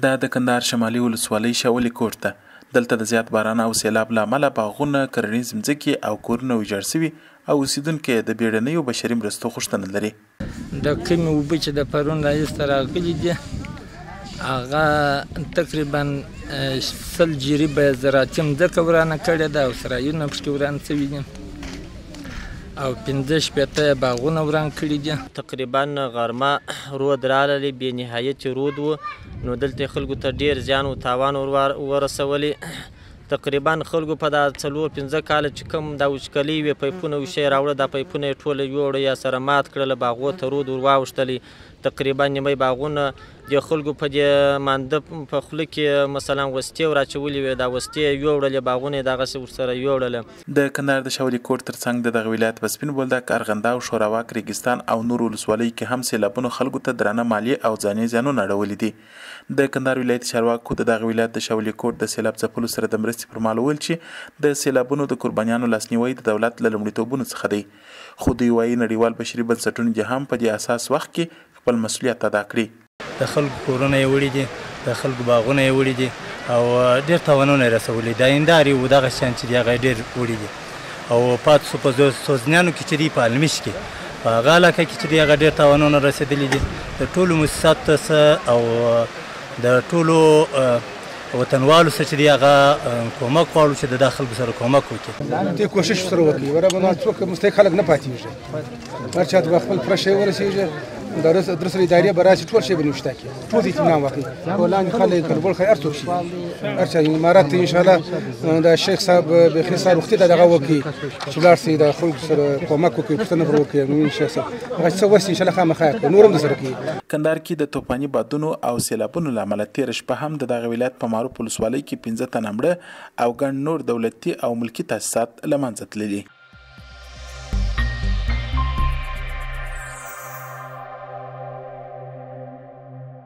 دا د کندهار شمالي ولسوالۍ شاولې کوټ ده. دلته د زیات باران او سیلاب له امله باغونه، کرنیز ځمکې او کورونه ویجاړ شوي او اوسیدونکي د بیړنیو بشري مرستو غوښتنه لري. د کومې اوبه چې د پرون راهیسته راغلي دي هغه تقریبا 100 جریبه زراعتي مځکه ورانه کړې ده او سرایونه پکې وران شوي دي او 15 باغونه وران کړي دي. تقریبا غرمه رود راغلی، بې نهایت رود و، نو دلته خلکو ته ډیر زیان او تاوان ورسولی. تقریبا خلکو په دا 4-5 کاله چې کوم دا وچکلي وې پایپونه وشي راوړه، دا پایپونه یې ټوله یوړه یا سره مات کړله، باغو ته رود ور واوښتلی. تقریبا نیمه باغونه د خلکو په دې مانده په خوله کې مثلا وستې وراچولې وې، دا وستې یې یوړلې، باغونه یې دغسې ورسره یوړله. د کندهار د شاولې کوټ ترڅنګ د دغه ولایت په سپین بولدک، ارغنده او شوراواک، ریګستان او نورو ولسوالیو کې هم سیلابونو خلکو ته درانه مالي او ځاني زیانونه اړولي دي. د کندهار ولایت چارواکو د دغه ولایت د شاولې کوټ د سیلاب ځپلو سره د مرستې پر مهال وویل چې د سیلابونو د قربانیانو لاسنیوی د دولت له لومړیتوبونو څخه دی، خو دوی وایي نړیوال بشري بنسټونه دې هم په دې اساس وخت کې خپل مسؤلیت ادا کړي. د خلکو کورونه یې وړي دي، د خلکو باغونه یې وړي دي او ډېر تاوانونه یې رسولي. دا هندارې و دغه شیان چې دي هغه یې ډېر وړي دي او پاتې شو په سوزنیانو کې چې دي په المش کې په هغه علاقه کې چې دي هغه ډېر تاوانونه رسېدلي دي. د ټولو مؤسساتو څخه او د ټولو وطنوالو څخه چې دي هغه کومک غواړو چې د خلکو سره کومک وکړي. دې کوشش سره وکړي ورابه څوک مستحق خلک نه پاتېږي، هر چا ته خپل پوره شی ورسېږي. درس ادارې به راشي ټول شی به نوشته کړي، ټول اطمینان وکړي. لاندې خلک کلبول خیر هر څوک شي، هر چا امارات ته انشاءالله د شیخ صاحب بخیر صاحب وختي دغه وکړي چې لاړ شي د خلکو سره کومک وکړي، پوښتنه پر وکړي. نو شیخ صاحب هغه څه وسي انشاءالله خامخا کوي، نور هم درسره کوي. کندهار کې د توپاني بادونو او سیلابونو له امله تېره شپه هم د دغه ولایت په معروف ولسوالۍ کې 15 تنه مړه او ګڼ نور دولتي او ملکي تاسیسات له منځه تللي.